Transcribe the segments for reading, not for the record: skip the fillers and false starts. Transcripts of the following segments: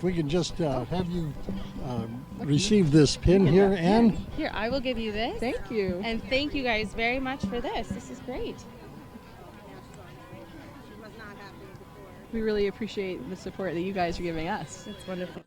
if we can just have you receive this pin here, and here, I will give you this. Thank you. And thank you guys very much for this. This is great. We really appreciate the support that you guys are giving us. It's wonderful.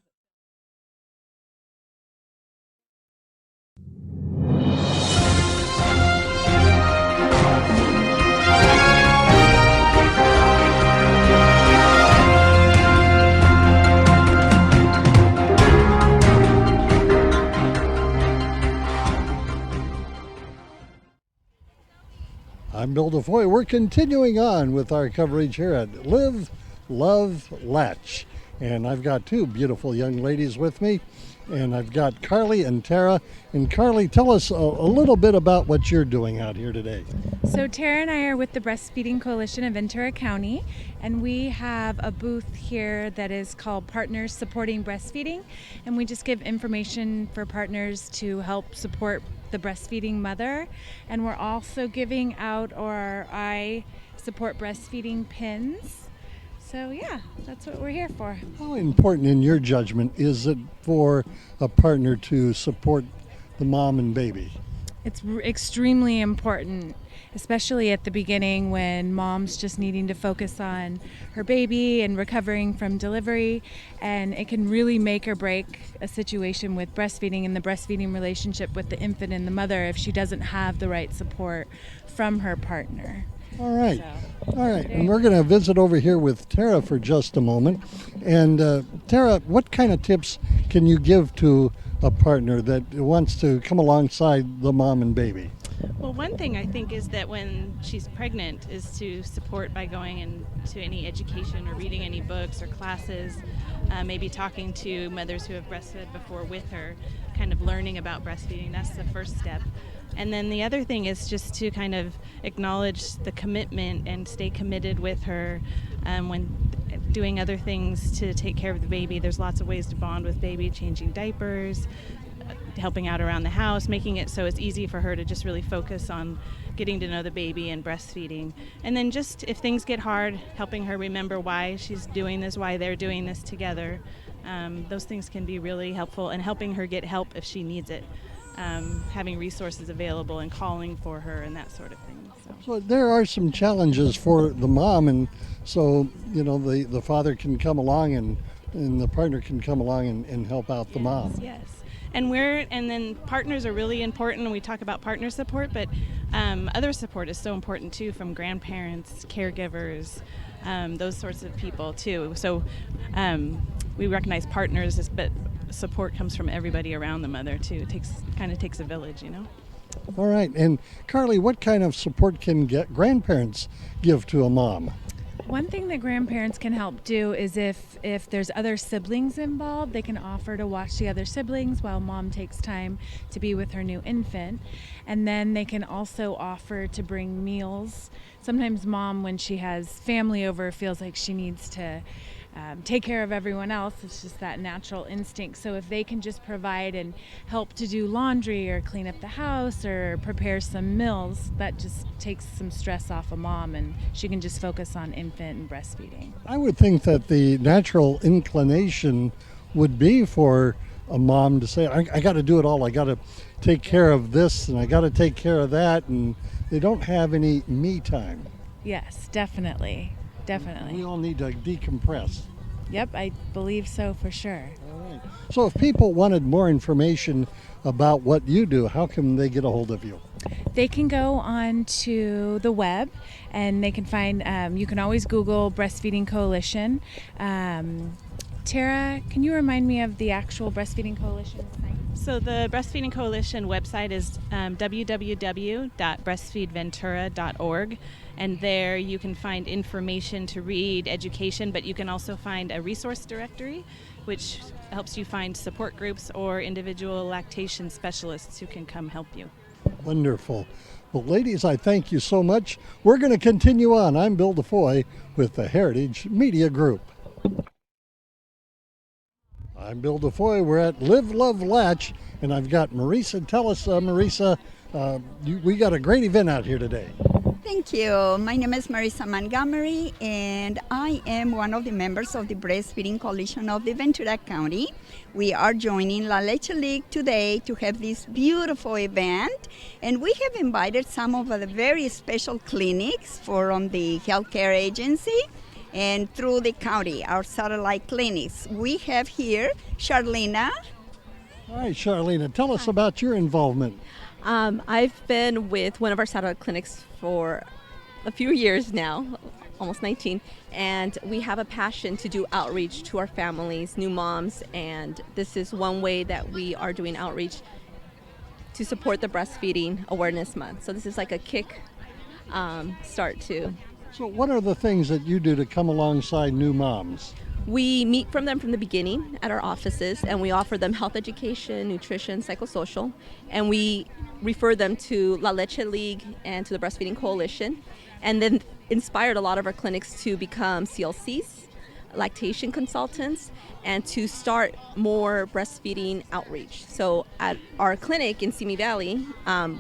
I'm Bill DeFoy. We're continuing on with our coverage here at Live, Love, Leche. And I've got two beautiful young ladies with me. And I've got Carly and Tara. And Carly, tell us a little bit about what you're doing out here today. So Tara and I are with the Breastfeeding Coalition of Ventura County, and we have a booth here that is called Partners Supporting Breastfeeding, and we just give information for partners to help support the breastfeeding mother. And we're also giving out our I Support Breastfeeding pins. So yeah, that's what we're here for. How important in your judgment is it for a partner to support the mom and baby? It's extremely important, especially at the beginning when mom's just needing to focus on her baby and recovering from delivery, and it can really make or break a situation with breastfeeding and the breastfeeding relationship with the infant and the mother if she doesn't have the right support from her partner. All right. And we're going to visit over here with Tara for just a moment. And Tara, what kind of tips can you give to a partner that wants to come alongside the mom and baby? Well, one thing I think is that when she's pregnant is to support by going into any education or reading any books or classes, maybe talking to mothers who have breastfed before with her, kind of learning about breastfeeding. That's the first step. And then the other thing is just to kind of acknowledge the commitment and stay committed with her when doing other things to take care of the baby. There's lots of ways to bond with baby, changing diapers, helping out around the house, making it so it's easy for her to just really focus on getting to know the baby and breastfeeding. And then just if things get hard, helping her remember why she's doing this, why they're doing this together. Those things can be really helpful, and helping her get help if she needs it. Having resources available and calling for her and that sort of thing. So there are some challenges for the mom, and so the father can come along and the partner can come along and help out the mom. Yes. And then partners are really important. We talk about partner support, but other support is so important too, from grandparents, caregivers, those sorts of people too. So we recognize partners, but support comes from everybody around the mother too. It takes a village, All right. And Carly, what kind of support can grandparents give to a mom? One thing that grandparents can help do is if there's other siblings involved, they can offer to watch the other siblings while mom takes time to be with her new infant. And then they can also offer to bring meals. Sometimes mom, when she has family over, feels like she needs to take care of everyone else. It's just that natural instinct. So if they can just provide and help to do laundry or clean up the house or prepare some meals, that just takes some stress off of mom, and she can just focus on infant and breastfeeding. I would think that the natural inclination would be for a mom to say, I got to do it all. I got to take care of this and I got to take care of that, and they don't have any me time. Yes, definitely. We all need to decompress. Yep, I believe so for sure. All right. So if people wanted more information about what you do, how can they get a hold of you? They can go on to the web, and they can find, you can always Google Breastfeeding Coalition. Tara, can you remind me of the actual Breastfeeding Coalition site? So the Breastfeeding Coalition website is www.breastfeedventura.org, and there you can find information to read, education, but you can also find a resource directory which helps you find support groups or individual lactation specialists who can come help you. Wonderful. Well, ladies, I thank you so much. We're going to continue on. I'm Bill DeFoy with the Heritage Medía-Group. I'm Bill DeFoy. We're at Live, Love, Leche, and I've got Marisa. Tell us, Marisa, we got a great event out here today. Thank you. My name is Marisa Montgomery, and I am one of the members of the Breastfeeding Coalition of the Ventura County. We are joining La Leche League today to have this beautiful event, and we have invited some of the very special clinics from the healthcare agency and through the county, our satellite clinics. We have here Charlena. All right, Charlena, tell us about your involvement. I've been with one of our satellite clinics for a few years now, almost 19, and we have a passion to do outreach to our families, new moms, and this is one way that we are doing outreach to support the Breastfeeding Awareness Month. So this is like a kick start to. So what are the things that you do to come alongside new moms? We meet from them from the beginning at our offices, and we offer them health education, nutrition, psychosocial, and we refer them to La Leche League and to the Breastfeeding Coalition, and then inspired a lot of our clinics to become CLCs, lactation consultants, and to start more breastfeeding outreach. So at our clinic in Simi Valley,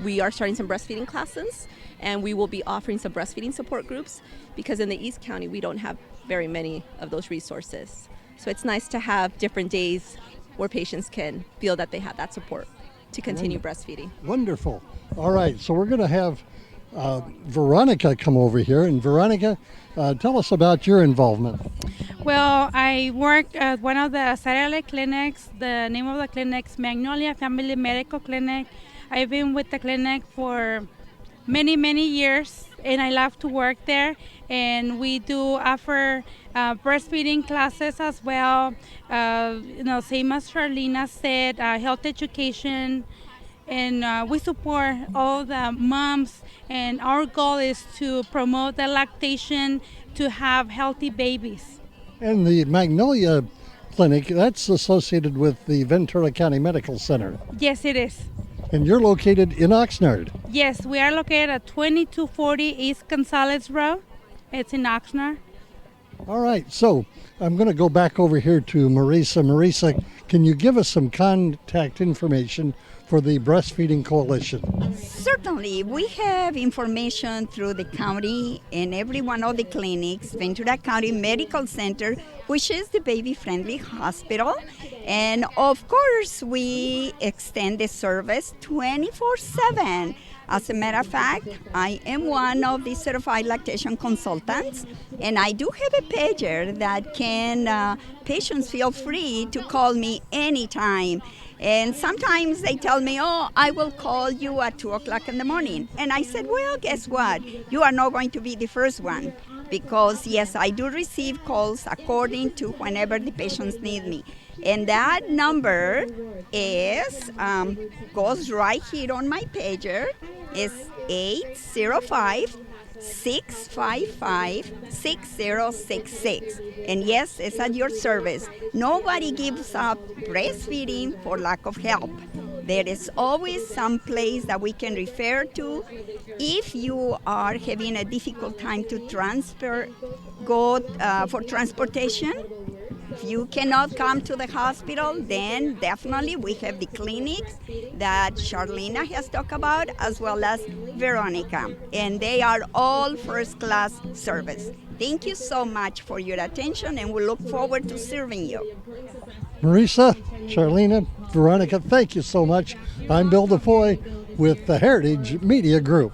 we are starting some breastfeeding classes, and we will be offering some breastfeeding support groups because in the East County we don't have very many of those resources. So it's nice to have different days where patients can feel that they have that support to continue breastfeeding. Wonderful. All right, so we're going to have Veronica come over here. And Veronica, tell us about your involvement. Well, I work at one of the satellite clinics. The name of the clinic is Magnolia Family Medical Clinic. I've been with the clinic for many years, and I love to work there. And we do offer breastfeeding classes as well. Same as Charlena said, health education, and we support all the moms. And our goal is to promote the lactation to have healthy babies. And the Magnolia Clinic, that's associated with the Ventura County Medical Center. Yes, it is. And you're located in Oxnard. Yes, we are located at 2240 East Gonzales Road. It's in Oxnard. All right, so I'm going to go back over here to Marisa. Marisa, can you give us some contact information for the Breastfeeding Coalition? Certainly, we have information through the county and every one of the clinics, Ventura County Medical Center, which is the baby-friendly hospital. And of course, we extend the service 24/7. As a matter of fact, I am one of the certified lactation consultants, and I do have a pager that can, patients feel free to call me anytime. And sometimes they tell me, oh, I will call you at 2 o'clock in the morning. And I said, well, guess what? You are not going to be the first one. Because, yes, I do receive calls according to whenever the patients need me. And that number is, goes right here on my pager. It's 805-655-6066. And yes, it's at your service. Nobody gives up breastfeeding for lack of help. There is always some place that we can refer to. If you are having a difficult time to go for transportation, if you cannot come to the hospital, then definitely we have the clinics that Charlena has talked about, as well as Veronica. And they are all first-class service. Thank you so much for your attention, and we look forward to serving you. Marisa, Charlena, Veronica, thank you so much. I'm Bill DeFoy with the Heritage Media Group.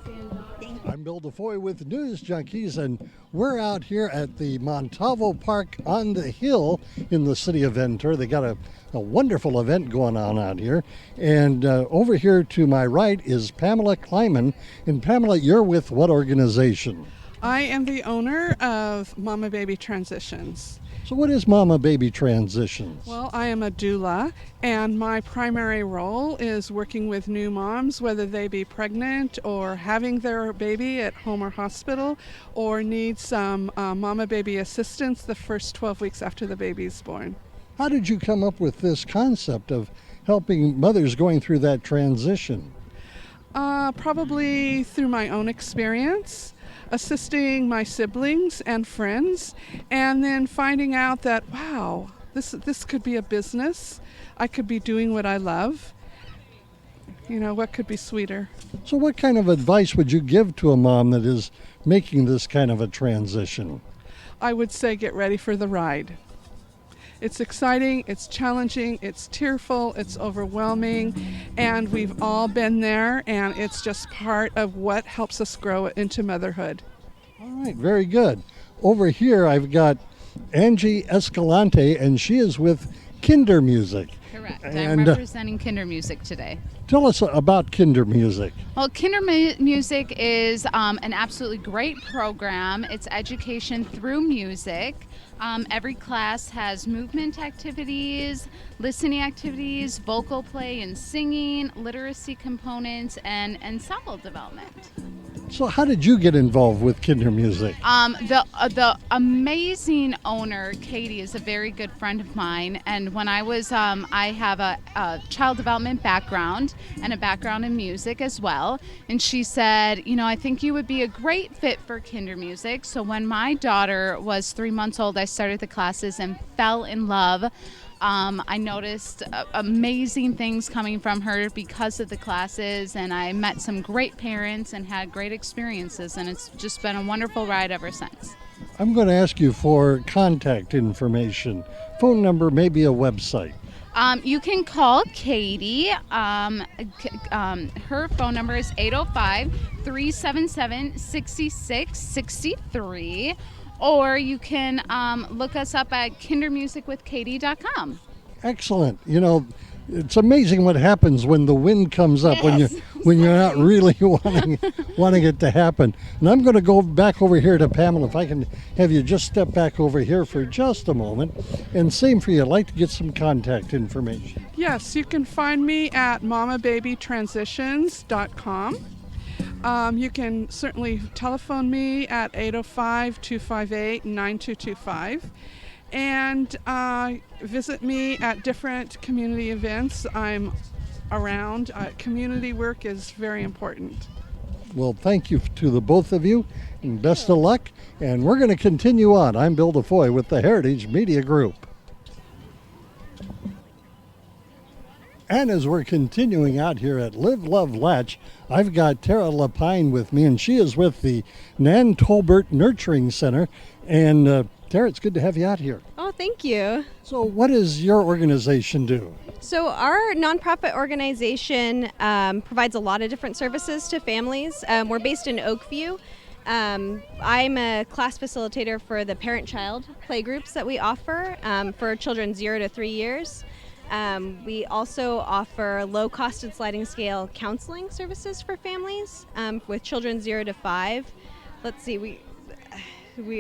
I'm Bill DeFoy with News Junkies, and we're out here at the Montalvo Park on the hill in the city of Ventura. They got a wonderful event going on out here. And over here to my right is Pamela Kleiman. And Pamela, you're with what organization? I am the owner of Mama Baby Transitions. So what is Mama Baby Transitions? Well, I am a doula, and my primary role is working with new moms, whether they be pregnant or having their baby at home or hospital, or need some Mama Baby assistance the first 12 weeks after the baby's born. How did you come up with this concept of helping mothers going through that transition? Probably through my own experience, assisting my siblings and friends, and then finding out that, wow, this could be a business. I could be doing what I love. You know, what could be sweeter? So what kind of advice would you give to a mom that is making this kind of a transition? I would say get ready for the ride. It's exciting, it's challenging, it's tearful, it's overwhelming, and we've all been there, and it's just part of what helps us grow into motherhood. All right, very good. Over here I've got Angie Escalante, and she is with Kinder Music. Correct. And, I'm representing Kinder Music today. Tell us about Kinder Music. Well, Kinder Music is an absolutely great program. It's education through music. Every class has movement activities, listening activities, vocal play and singing, literacy components, and ensemble development. So how did you get involved with Kinder Music? The amazing owner, Katie, is a very good friend of mine. And when I was, I have a child development background and a background in music as well. And she said, you know, I think you would be a great fit for Kinder Music. So when my daughter was 3 months old, I started the classes and fell in love. I noticed amazing things coming from her because of the classes, and I met some great parents and had great experiences, and it's just been a wonderful ride ever since. I'm going to ask you for contact information, phone number, maybe a website. You can call Katie. Her phone number is 805-377-6663. Or you can look us up at kindermusicwithkatie.com. Excellent. You know, it's amazing what happens when the wind comes up, Yes. when you're not really wanting it to happen. And I'm going to go back over here to Pamela. If I can have you just step back over here for just a moment. And same for you. I'd like to get some contact information. Yes, you can find me at mamababytransitions.com. You can certainly telephone me at 805-258-9225 and visit me at different community events. I'm around. Community work is very important. Well, thank you to the both of you, and best of luck. And we're going to continue on. I'm Bill DeFoy with the Heritage Medía-Group. And as we're continuing out here at Live, Love, Latch, I've got Tara Lapine with me, and she is with the Nan Tolbert Nurturing Center. And Tara, it's good to have you out here. Oh, thank you. So what does your organization do? So our nonprofit organization provides a lot of different services to families. We're based in Oakview. I'm a class facilitator for the parent-child play groups that we offer for children 0 to 3 years. We also offer low-cost and sliding scale counseling services for families with children 0 to 5. Let's see, we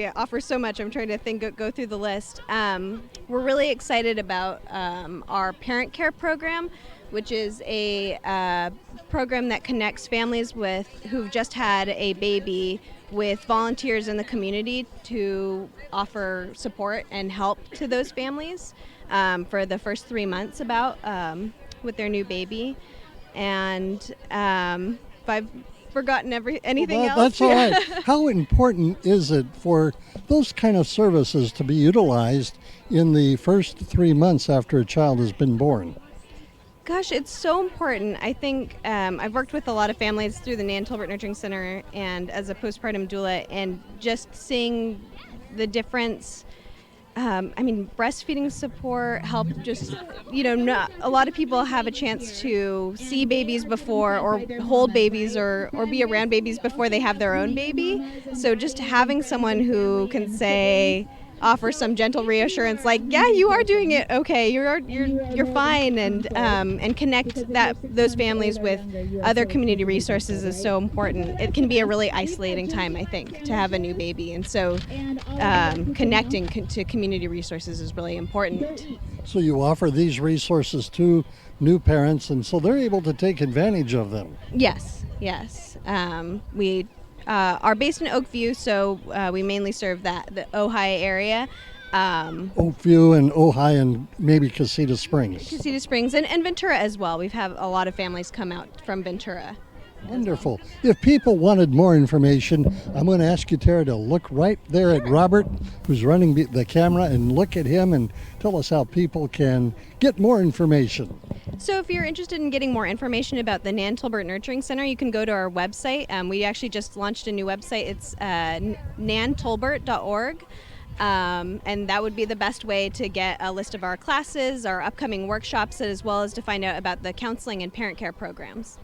offer so much. I'm trying to go through the list. We're really excited about our parent care program, which is a program that connects families who've just had a baby with volunteers in the community to offer support and help to those families for the first 3 months with their new baby. And if I've forgotten anything else. That's all right. How important is it for those kind of services to be utilized in the first 3 months after a child has been born? Gosh, it's so important. I think I've worked with a lot of families through the Nan Tolbert Nurturing Center and as a postpartum doula, and just seeing the difference. Breastfeeding support help just, not a lot of people have a chance to see babies before or hold babies or be around babies before they have their own baby. So just having someone who can offer some gentle reassurance, like, yeah, you are doing it okay, you're fine, and connect those families with other community resources is so important. It can be a really isolating time, I think, to have a new baby, and so connecting to community resources is really important. So you offer these resources to new parents, and so they're able to take advantage of them. Yes. We are based in Oakview, so we mainly serve the Ojai area. Oakview and Ojai and maybe Casita Springs. Casita Springs and Ventura as well. We've had a lot of families come out from Ventura. Wonderful. If people wanted more information, I'm going to ask you, Tara, to look right there at Robert, who's running the camera, and look at him and tell us how people can get more information. So if you're interested in getting more information about the Nan Tolbert Nurturing Center, you can go to our website. We actually just launched a new website. It's nantolbert.org. And that would be the best way to get a list of our classes, our upcoming workshops, as well as to find out about the counseling and parent care programs.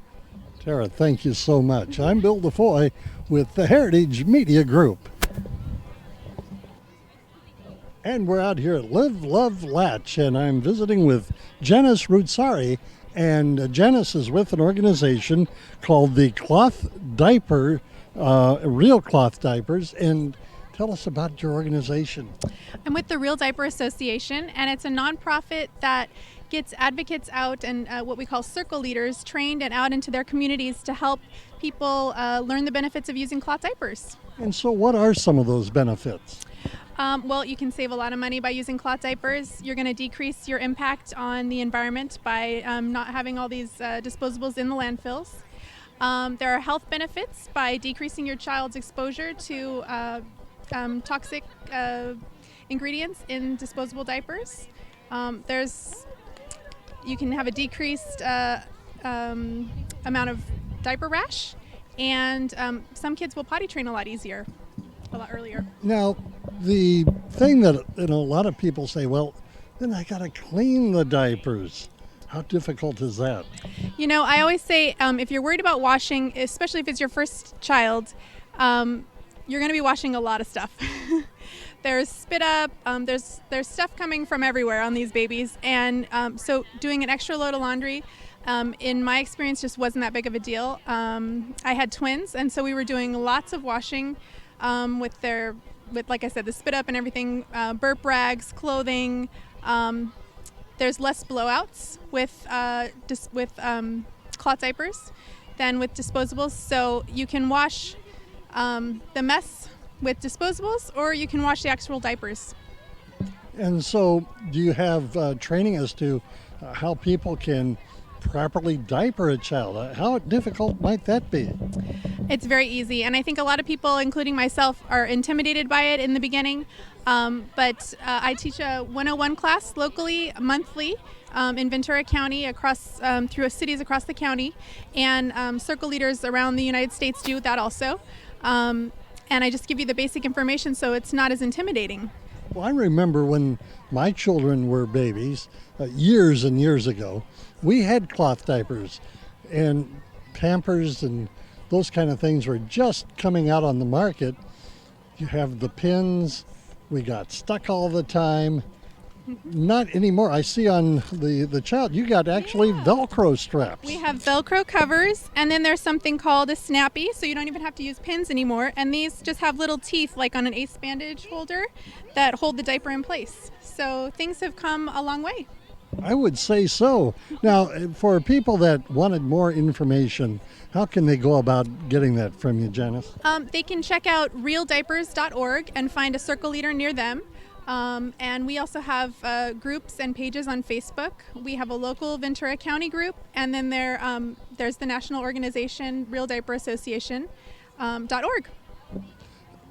Tara, thank you so much. I'm Bill DeFoy with the Heritage Media Group. And we're out here at Live, Love, Latch, and I'm visiting with Janice Rutsari. And Janice is with an organization called the Cloth Diaper, Real Cloth Diapers. And tell us about your organization. I'm with the Real Diaper Association, and it's a nonprofit that gets advocates out and what we call circle leaders trained and out into their communities to help people learn the benefits of using cloth diapers. And so what are some of those benefits? Well, you can save a lot of money by using cloth diapers. You're going to decrease your impact on the environment by not having all these disposables in the landfills. There are health benefits by decreasing your child's exposure to toxic ingredients in disposable diapers. You can have a decreased amount of diaper rash, and some kids will potty train a lot easier, a lot earlier. Now, the thing that a lot of people say, well, then I got to clean the diapers. How difficult is that? I always say if you're worried about washing, especially if it's your first child, you're going to be washing a lot of stuff. There's spit up, there's stuff coming from everywhere on these babies, and so doing an extra load of laundry, in my experience, just wasn't that big of a deal. I had twins, and so we were doing lots of washing with like I said, the spit up and everything, burp rags, clothing. There's less blowouts with cloth diapers than with disposables, so you can wash the mess with disposables, or you can wash the actual diapers. And so do you have training as to how people can properly diaper a child? How difficult might that be? It's very easy, and I think a lot of people, including myself, are intimidated by it in the beginning, but I teach a 101 class locally, monthly, in Ventura County, across through cities across the county, and circle leaders around the United States do that also. And I just give you the basic information so it's not as intimidating. Well, I remember when my children were babies, years and years ago, we had cloth diapers, and Pampers and those kind of things were just coming out on the market. You have the pins, we got stuck all the time. Not anymore. I see on the child, you got actually Velcro straps. We have Velcro covers, and then there's something called a snappy, so you don't even have to use pins anymore. And these just have little teeth, like on an ace bandage holder, that hold the diaper in place. So things have come a long way. I would say so. Now, for people that wanted more information, how can they go about getting that from you, Janice? They can check out realdiapers.org and find a circle leader near them. And we also have groups and pages on Facebook. We have a local Ventura County group, and then there's the national organization, Real Diaper Association .org.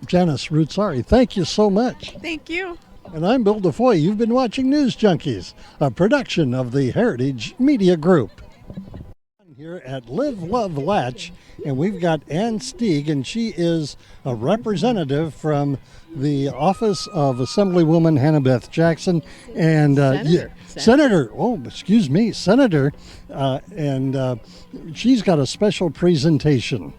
Janice Rutsari, thank you so much. Thank you. And I'm Bill DeFoy. You've been watching News Junkies, a production of the Heritage Media Group. Here at Live, Love, Latch, and we've got Ann Stieg, and she is a representative from the office of Assemblywoman Hanna-Beth Jackson and Senator. And she's got a special presentation.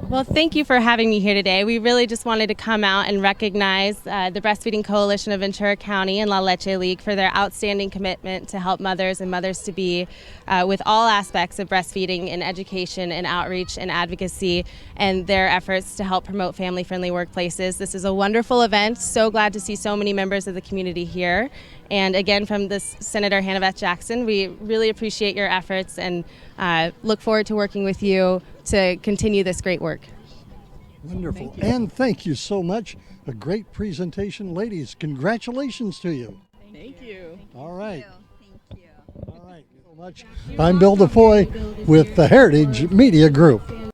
Well, thank you for having me here today. We really just wanted to come out and recognize the Breastfeeding Coalition of Ventura County and Leche League for their outstanding commitment to help mothers and mothers-to-be with all aspects of breastfeeding in education and outreach and advocacy, and their efforts to help promote family-friendly workplaces. This is a wonderful event. So glad to see so many members of the community here. And again, from this Senator Hanna-Beth Jackson, we really appreciate your efforts and look forward to working with you to continue this great work. Wonderful. And thank you so much. A great presentation. Ladies, congratulations to you. Thank you. All right. Thank you. All right. I'm Bill DeFoy with the Heritage Media Group.